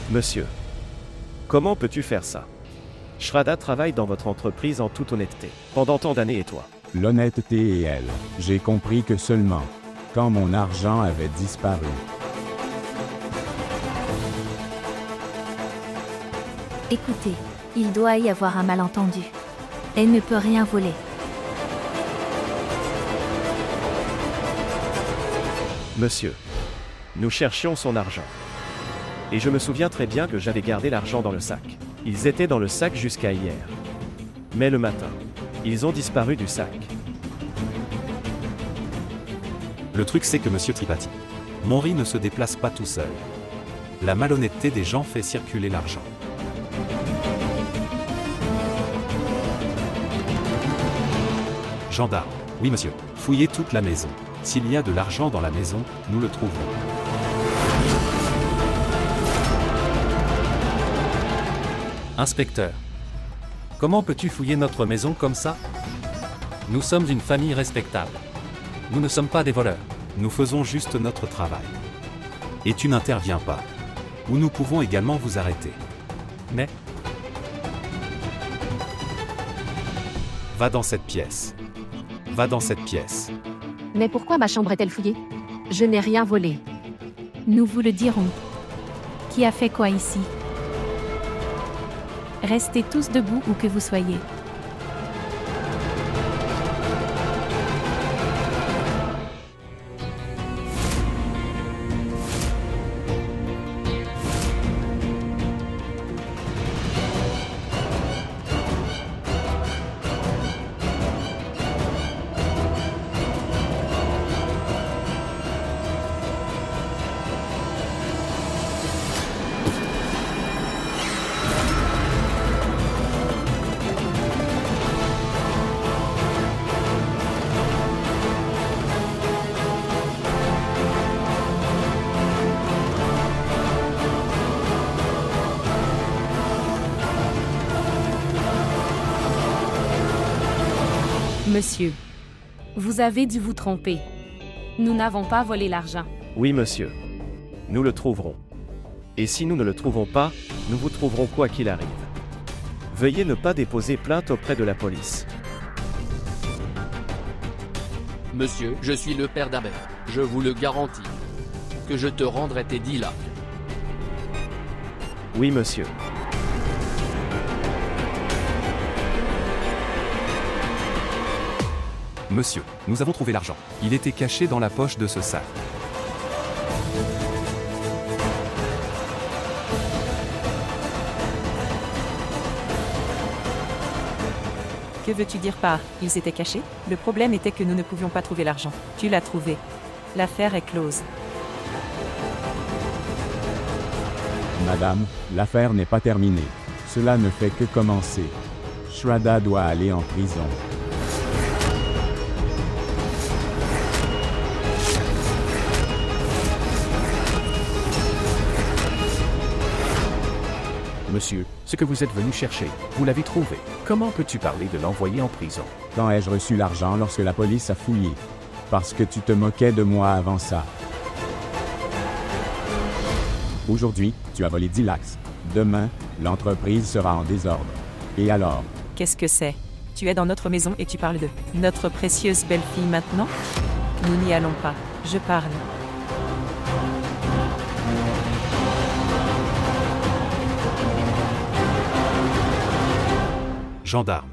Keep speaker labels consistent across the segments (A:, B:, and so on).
A: Monsieur, comment peux-tu faire ça? Shraddha travaille dans votre entreprise en toute honnêteté, pendant tant d'années et toi.
B: L'honnêteté et elle. J'ai compris que seulement quand mon argent avait disparu.
C: Écoutez, il doit y avoir un malentendu. Elle ne peut rien voler.
A: Monsieur, nous cherchions son argent. Et je me souviens très bien que j'avais gardé l'argent dans le sac. Ils étaient dans le sac jusqu'à hier. Mais le matin, ils ont disparu du sac.
D: Le truc c'est que Monsieur Tripathi, mon riz ne se déplace pas tout seul. La malhonnêteté des gens fait circuler l'argent. Gendarme. Oui monsieur, fouillez toute la maison. S'il y a de l'argent dans la maison, nous le trouverons.
E: Inspecteur. Comment peux-tu fouiller notre maison comme ça? Nous sommes une famille respectable. Nous ne sommes pas des voleurs.
D: Nous faisons juste notre travail. Et tu n'interviens pas. Ou nous pouvons également vous arrêter.
E: Mais,
D: Va dans cette pièce. Va dans cette pièce.
F: Mais pourquoi ma chambre est-elle fouillée? Je n'ai rien volé.
C: Nous vous le dirons. Qui a fait quoi ici? Restez tous debout où que vous soyez.
G: Monsieur, vous avez dû vous tromper. Nous n'avons pas volé l'argent.
A: Oui monsieur. Nous le trouverons. Et si nous ne le trouvons pas, nous vous trouverons quoi qu'il arrive. Veuillez ne pas déposer plainte auprès de la police.
H: Monsieur, je suis le père d'Aber. Je vous le garantis. Que je te rendrai tes 10 lakhs.
A: Oui monsieur.
D: Monsieur, nous avons trouvé l'argent. Il était caché dans la poche de ce sac.
I: Que veux-tu dire par « ils étaient cachés » ? Le problème était que nous ne pouvions pas trouver l'argent. Tu l'as trouvé. L'affaire est close.
B: Madame, l'affaire n'est pas terminée. Cela ne fait que commencer. Shraddha doit aller en prison.
J: Monsieur, ce que vous êtes venu chercher, vous l'avez trouvé. Comment peux-tu parler de l'envoyer en prison?
B: Quand ai-je reçu l'argent lorsque la police a fouillé? Parce que tu te moquais de moi avant ça. Aujourd'hui, tu as volé 10 lakhs. Demain, l'entreprise sera en désordre. Et alors?
I: Qu'est-ce que c'est? Tu es dans notre maison et tu parles de notre précieuse belle-fille maintenant? Nous n'y allons pas. Je parle.
D: Gendarme.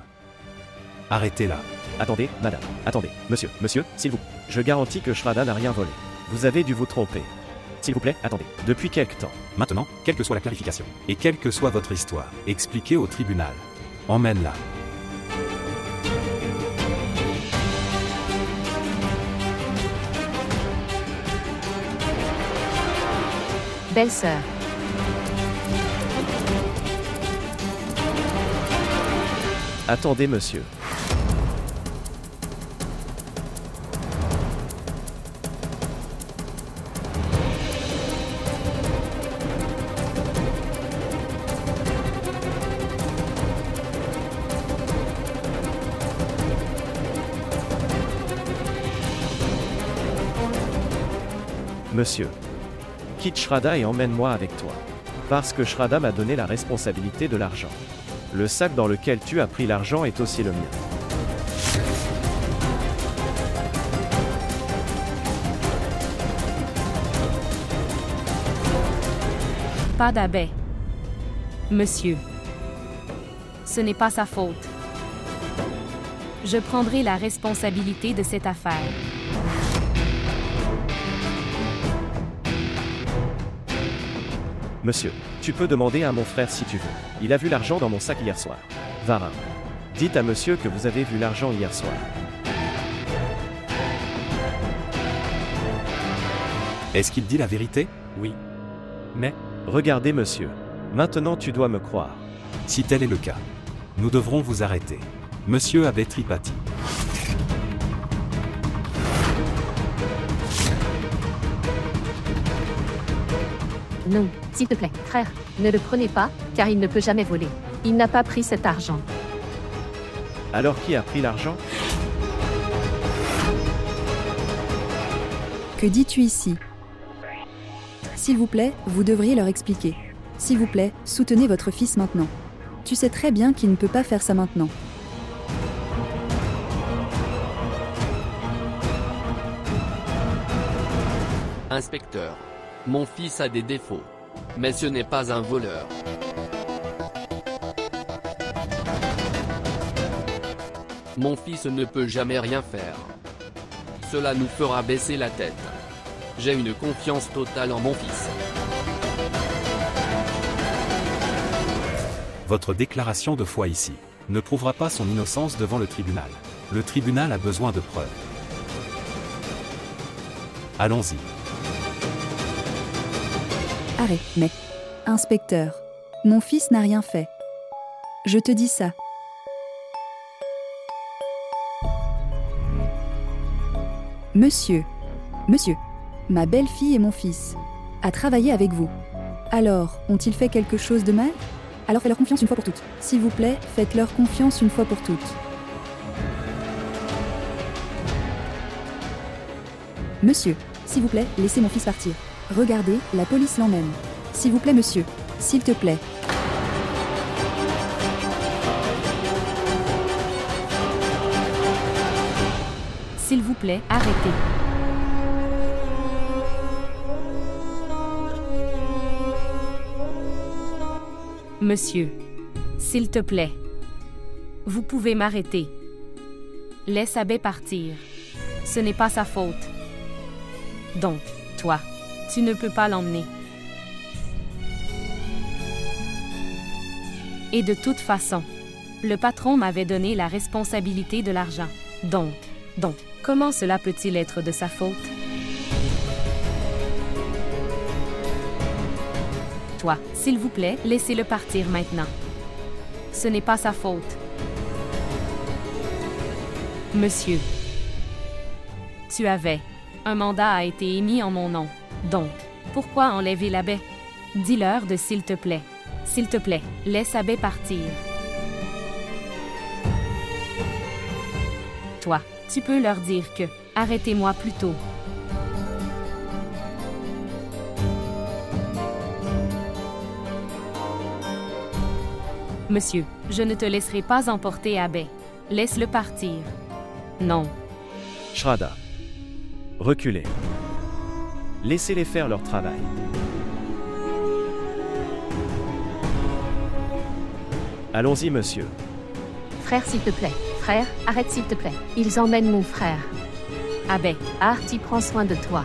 D: Arrêtez-la.
A: Attendez, madame. Attendez. Monsieur, s'il vous plaît. Je garantis que Shraddha n'a rien volé. Vous avez dû vous tromper. S'il vous plaît, attendez. Depuis quelque temps.
D: Maintenant, quelle que soit la clarification, et quelle que soit votre histoire, expliquez au tribunal. Emmène-la.
F: Belle-sœur.
A: Attendez, monsieur. Monsieur, quitte Shraddha et emmène-moi avec toi. Parce que Shraddha m'a donné la responsabilité de l'argent. Le sac dans lequel tu as pris l'argent est aussi le mien.
G: Pas d'abbé. Monsieur. Ce n'est pas sa faute. Je prendrai la responsabilité de cette affaire.
A: Monsieur, tu peux demander à mon frère si tu veux. Il a vu l'argent dans mon sac hier soir. Varin. Dites à monsieur que vous avez vu l'argent hier soir.
D: Est-ce qu'il dit la vérité?
E: Oui. Mais,
A: Regardez monsieur. Maintenant tu dois me croire.
D: Si tel est le cas, nous devrons vous arrêter. Monsieur Abbé Tripathi.
F: Non, s'il te plaît, frère, ne le prenez pas, car il ne peut jamais voler. Il n'a pas pris cet argent.
A: Alors qui a pris l'argent?
K: Que dis-tu ici? S'il vous plaît, vous devriez leur expliquer. S'il vous plaît, soutenez votre fils maintenant. Tu sais très bien qu'il ne peut pas faire ça maintenant.
H: Inspecteur. Mon fils a des défauts. Mais ce n'est pas un voleur. Mon fils ne peut jamais rien faire. Cela nous fera baisser la tête. J'ai une confiance totale en mon fils.
D: Votre déclaration de foi ici ne prouvera pas son innocence devant le tribunal. Le tribunal a besoin de preuves. Allons-y.
K: Arrête, mais... Inspecteur, mon fils n'a rien fait. Je te dis ça. Monsieur, ma belle-fille et mon fils a travaillé avec vous. Alors, ont-ils fait quelque chose de mal? Alors faites-leur confiance une fois pour toutes. S'il vous plaît, faites-leur confiance une fois pour toutes. Monsieur, s'il vous plaît, laissez mon fils partir. Regardez, la police l'emmène. S'il vous plaît, monsieur. S'il te plaît.
G: S'il vous plaît, arrêtez. Monsieur, s'il te plaît, vous pouvez m'arrêter. Laisse Abbé partir. Ce n'est pas sa faute. Donc, toi, tu ne peux pas l'emmener. Et de toute façon, le patron m'avait donné la responsabilité de l'argent. Donc, comment cela peut-il être de sa faute? Toi, s'il vous plaît, laissez-le partir maintenant. Ce n'est pas sa faute. Monsieur, tu avais. Un mandat a été émis en mon nom. Donc, pourquoi enlever l'abbé? Dis-leur de s'il te plaît. S'il te plaît, laisse Abbé partir. Toi, tu peux leur dire que « Arrêtez-moi plus tôt ». Monsieur, je ne te laisserai pas emporter Abbé. Laisse-le partir. Non.
A: Shraddha. Reculez. Laissez-les faire leur travail. Allons-y, monsieur.
F: Frère, s'il te plaît. Frère, arrête s'il te plaît. Ils emmènent mon frère.
G: Abbé,
F: Arti prend soin de toi.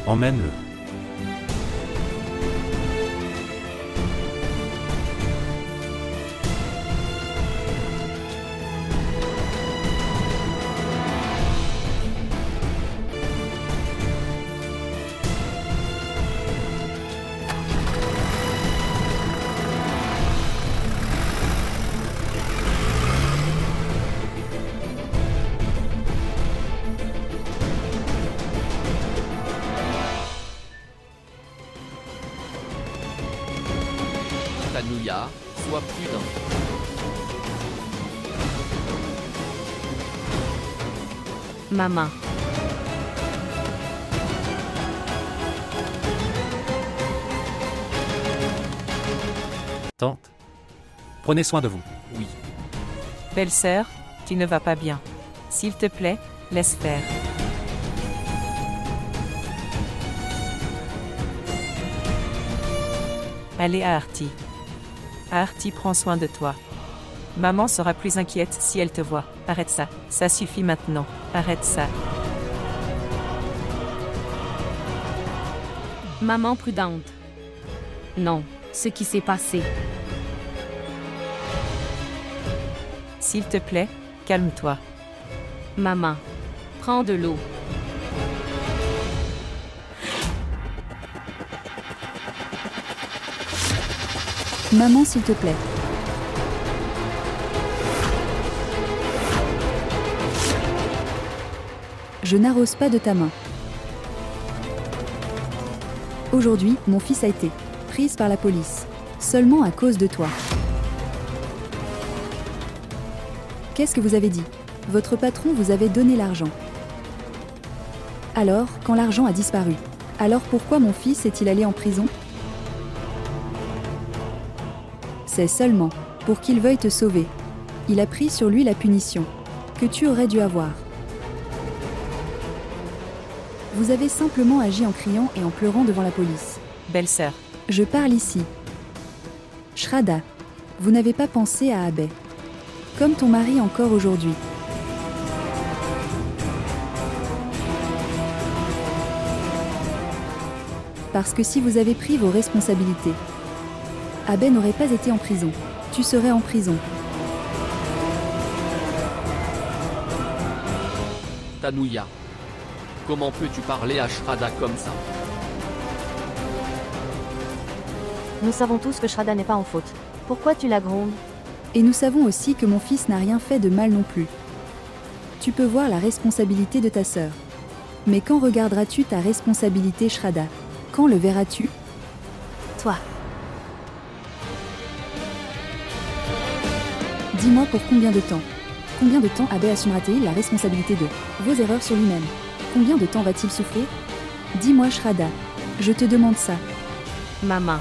D: Emmène-le.
H: sois prudent.
G: Maman.
E: Tante. Prenez soin de vous.
H: Oui.
I: Belle-sœur, tu ne vas pas bien. S'il te plaît, laisse faire. Allez à Artie. Artie prend soin de toi. Maman sera plus inquiète si elle te voit. Arrête ça. Ça suffit maintenant. Arrête ça.
G: Maman prudente. Non, ce qui s'est passé.
I: S'il te plaît, calme-toi.
G: Maman, prends de l'eau.
K: Maman, s'il te plaît. Je n'arrose pas de ta main. Aujourd'hui, mon fils a été prise par la police. Seulement à cause de toi. Qu'est-ce que vous avez dit? Votre patron vous avait donné l'argent. Alors, quand l'argent a disparu, alors pourquoi mon fils est-il allé en prison? C'est seulement pour qu'il veuille te sauver. Il a pris sur lui la punition que tu aurais dû avoir. Vous avez simplement agi en criant et en pleurant devant la police.
I: Belle-sœur.
K: Je parle ici. Shraddha, vous n'avez pas pensé à Abhay. Comme ton mari encore aujourd'hui. Parce que si vous avez pris vos responsabilités, Abhay n'aurait pas été en prison. Tu serais en prison.
H: Tanuya. Comment peux-tu parler à Shraddha comme ça?
L: Nous savons tous que Shraddha n'est pas en faute. Pourquoi tu la grondes?
K: Et nous savons aussi que mon fils n'a rien fait de mal non plus. Tu peux voir la responsabilité de ta sœur. Mais quand regarderas-tu ta responsabilité, Shraddha? Quand le verras-tu?
C: Toi.
K: Dis-moi pour combien de temps? Combien de temps Abhay assumera-t-il la responsabilité de vos erreurs sur lui-même? Combien de temps va-t-il souffrir? Dis-moi, Shraddha. Je te demande ça.
G: Maman.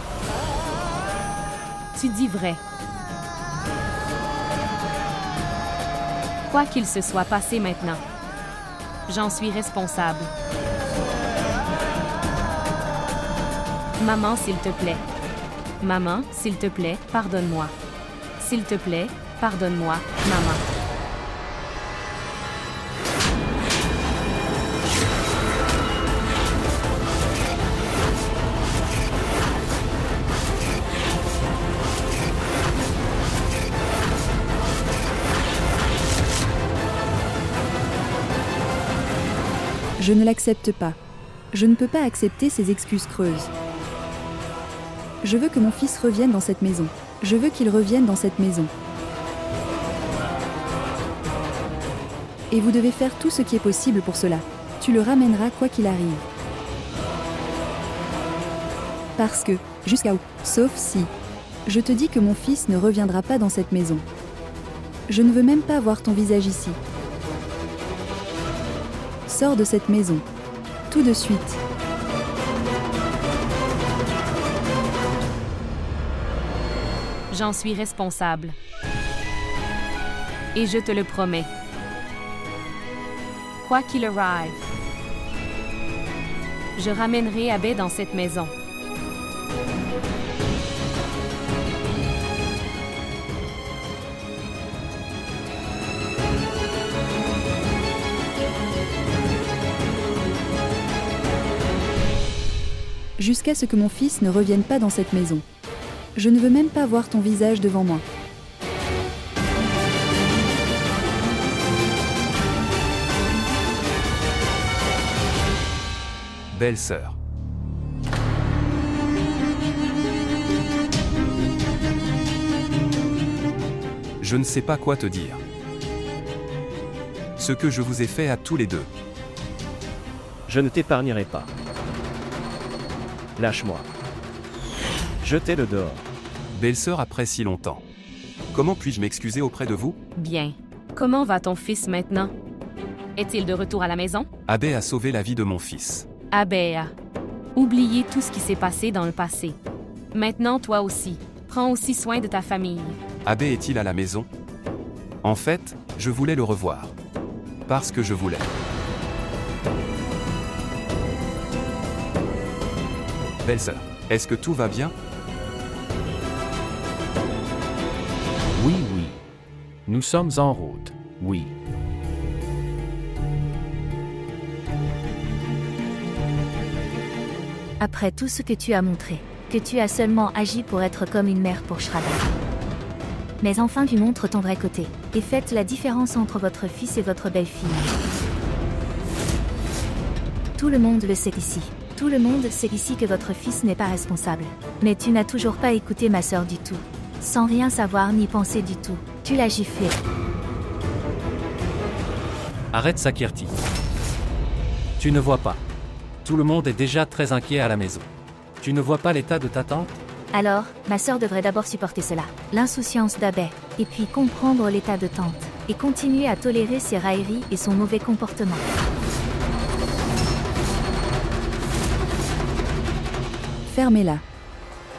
G: Tu dis vrai. Quoi qu'il se soit passé maintenant, j'en suis responsable. Maman, s'il te plaît. Maman, s'il te plaît, pardonne-moi. S'il te plaît, pardonne-moi, maman.
K: Je ne l'accepte pas. Je ne peux pas accepter ces excuses creuses. Je veux que mon fils revienne dans cette maison. Je veux qu'il revienne dans cette maison. Et vous devez faire tout ce qui est possible pour cela. Tu le ramèneras quoi qu'il arrive. Parce que, jusqu'à où, sauf si, je te dis que mon fils ne reviendra pas dans cette maison. Je ne veux même pas voir ton visage ici. Sors de cette maison. Tout de suite.
G: J'en suis responsable. Et je te le promets. Quoi qu'il arrive, je ramènerai Abhay dans cette maison.
K: Jusqu'à ce que mon fils ne revienne pas dans cette maison. Je ne veux même pas voir ton visage devant moi.
D: Belle-sœur. Je ne sais pas quoi te dire. Ce que je vous ai fait à tous les deux.
A: Je ne t'épargnerai pas. Lâche-moi. Jetez-le dehors.
D: Belle-sœur après si longtemps. Comment puis-je m'excuser auprès de vous?
G: Bien. Comment va ton fils maintenant? Est-il de retour à la maison?
D: Abbé a sauvé la vie de mon fils.
G: Abbé a oublié tout ce qui s'est passé dans le passé. Maintenant, toi aussi. Prends aussi soin de ta famille.
D: Abbé est-il à la maison? En fait, je voulais le revoir. Parce que je voulais. Belle-sœur, est-ce que tout va bien?
J: Oui, oui. Nous sommes en route. Oui.
C: Après tout ce que tu as montré, que tu as seulement agi pour être comme une mère pour Shraddha. Mais enfin tu montres ton vrai côté, et faites la différence entre votre fils et votre belle-fille. Tout le monde le sait ici. Tout le monde sait ici que votre fils n'est pas responsable. Mais tu n'as toujours pas écouté ma sœur du tout. Sans rien savoir ni penser du tout. Tu l'as giflé.
E: Arrête ça, Kirti. Tu ne vois pas. Tout le monde est déjà très inquiet à la maison. Tu ne vois pas l'état de ta tante?
C: Alors, ma sœur devrait d'abord supporter cela, l'insouciance d'Abbé, et puis comprendre l'état de tante, et continuer à tolérer ses railleries et son mauvais comportement.
K: Fermez-la.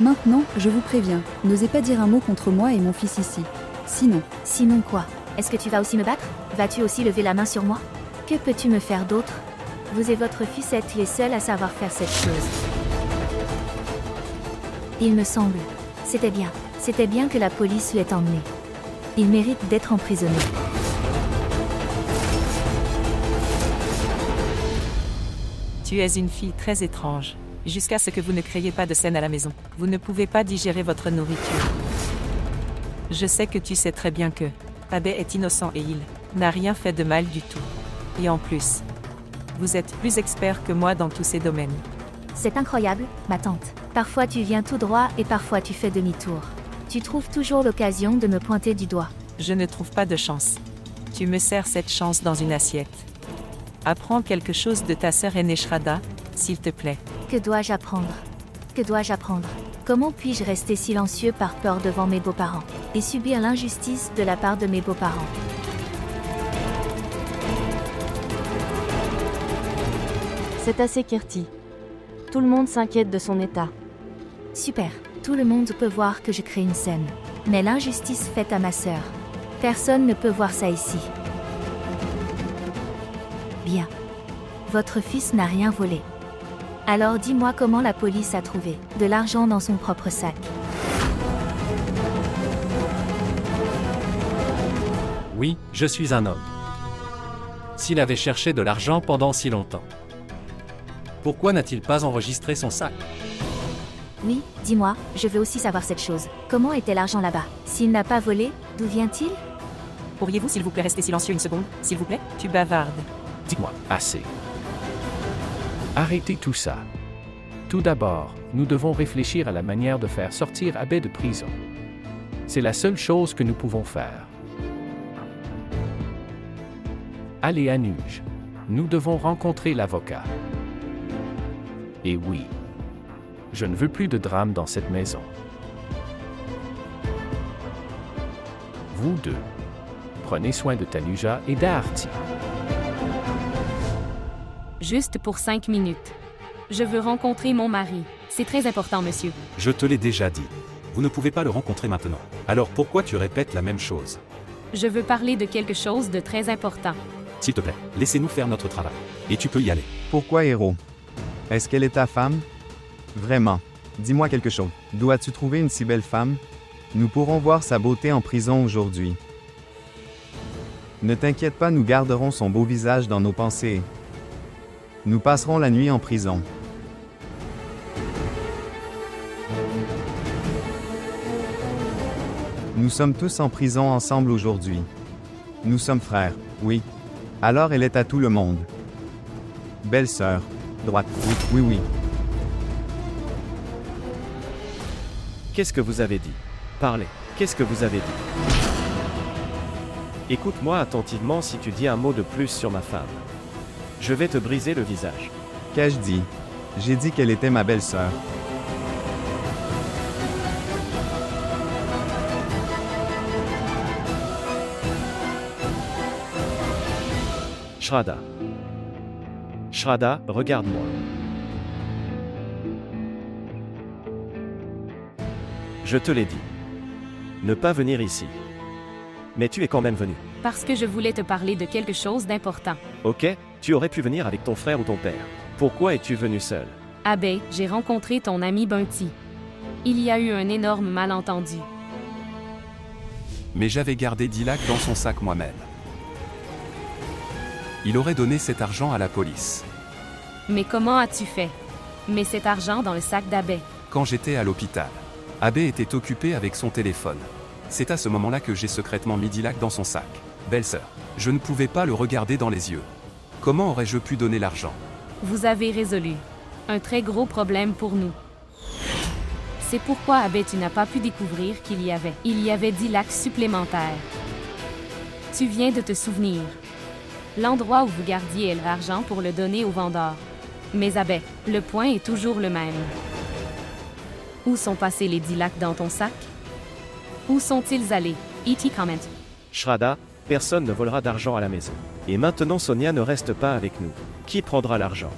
K: Maintenant, je vous préviens, n'osez pas dire un mot contre moi et mon fils ici. Sinon...
C: Sinon quoi? Est-ce que tu vas aussi me battre? Vas-tu aussi lever la main sur moi? Que peux-tu me faire d'autre? Vous et votre fils êtes les seuls à savoir faire cette chose. Il me semble. C'était bien. C'était bien que la police l'ait emmené. Il mérite d'être emprisonné.
I: Tu es une fille très étrange. Jusqu'à ce que vous ne créiez pas de scène à la maison. Vous ne pouvez pas digérer votre nourriture. Je sais que tu sais très bien que Abbé est innocent et il n'a rien fait de mal du tout. Et en plus, vous êtes plus expert que moi dans tous ces domaines.
C: C'est incroyable, ma tante. Parfois tu viens tout droit et parfois tu fais demi-tour. Tu trouves toujours l'occasion de me pointer du doigt.
I: Je ne trouve pas de chance. Tu me sers cette chance dans une assiette. Apprends quelque chose de ta sœur aînée Shraddha, s'il te plaît.
C: Que dois-je apprendre? Que dois-je apprendre? Comment puis-je rester silencieux par peur devant mes beaux-parents et subir l'injustice de la part de mes beaux-parents?
L: C'est assez, Kirti. Tout le monde s'inquiète de son état.
C: Super. Tout le monde peut voir que je crée une scène. Mais l'injustice faite à ma sœur. Personne ne peut voir ça ici. Bien. Votre fils n'a rien volé. Alors dis-moi comment la police a trouvé de l'argent dans son propre sac.
E: Oui, je suis un homme. S'il avait cherché de l'argent pendant si longtemps, pourquoi n'a-t-il pas enregistré son sac?
C: Oui, dis-moi, je veux aussi savoir cette chose. Comment était l'argent là-bas? S'il n'a pas volé, d'où vient-il?
I: Pourriez-vous s'il vous plaît rester silencieux une seconde, s'il vous plaît? Tu bavardes.
J: Dis-moi, assez. Arrêtez tout ça. Tout d'abord, nous devons réfléchir à la manière de faire sortir Abbé de prison. C'est la seule chose que nous pouvons faire. Allez à Nuge. Nous devons rencontrer l'avocat. Et oui, je ne veux plus de drame dans cette maison. Vous deux, prenez soin de Tanuja et d'Aarti.
G: Juste pour 5 minutes. Je veux rencontrer mon mari. C'est très important, monsieur.
D: Je te l'ai déjà dit. Vous ne pouvez pas le rencontrer maintenant. Alors pourquoi tu répètes la même chose?
G: Je veux parler de quelque chose de très important.
D: S'il te plaît, laissez-nous faire notre travail. Et tu peux y aller.
M: Pourquoi, héros? Est-ce qu'elle est ta femme? Vraiment. Dis-moi quelque chose. D'où as-tu trouvé une si belle femme? Nous pourrons voir sa beauté en prison aujourd'hui. Ne t'inquiète pas, nous garderons son beau visage dans nos pensées. Nous passerons la nuit en prison. Nous sommes tous en prison ensemble aujourd'hui. Nous sommes frères, oui. Alors elle est à tout le monde. Belle-sœur. Droite, oui, oui, oui.
A: Qu'est-ce que vous avez dit? Parlez. Qu'est-ce que vous avez dit? Écoute-moi attentivement si tu dis un mot de plus sur ma femme. Je vais te briser le visage.
M: Qu'ai-je dit? J'ai dit qu'elle était ma belle-sœur.
A: Shraddha. Shraddha, regarde-moi. Je te l'ai dit. Ne pas venir ici. Mais tu es quand même venu.
G: Parce que je voulais te parler de quelque chose d'important.
A: Ok, tu aurais pu venir avec ton frère ou ton père. Pourquoi es-tu venu seul?
G: Abe, j'ai rencontré ton ami Bunty. Il y a eu un énorme malentendu.
D: Mais j'avais gardé 10 lakhs dans son sac moi-même. Il aurait donné cet argent à la police.
G: Mais comment as-tu fait? Mets cet argent dans le sac d'Abe.
D: Quand j'étais à l'hôpital, Abe était occupé avec son téléphone. C'est à ce moment-là que j'ai secrètement mis 10 lakhs dans son sac. Belle-sœur, je ne pouvais pas le regarder dans les yeux. Comment aurais-je pu donner l'argent?
G: Vous avez résolu un très gros problème pour nous. C'est pourquoi, Abe, tu n'as pas pu découvrir qu'il y avait 10 lakhs supplémentaires. Tu viens de te souvenir. L'endroit où vous gardiez l'argent pour le donner au vendeur. Mais Abe, le point est toujours le même. Où sont passés les 10 lakhs dans ton sac? Où sont-ils allés? E.T. comment.
A: Shraddha, personne ne volera d'argent à la maison. Et maintenant Sonia ne reste pas avec nous. Qui prendra l'argent?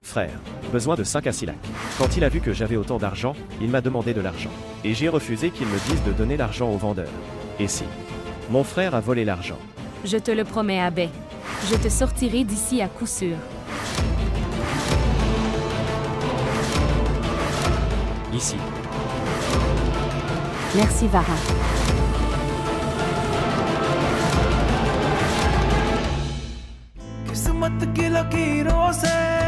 A: Frère, besoin de 5 à 6 lakhs. Quand il a vu que j'avais autant d'argent, il m'a demandé de l'argent. Et j'ai refusé qu'il me dise de donner l'argent au vendeur. Et si mon frère a volé l'argent?
G: Je te le promets, Abe. Je te sortirai d'ici à coup sûr.
J: Ici.
L: Merci, Vara.
N: किस्मत की लकीरों से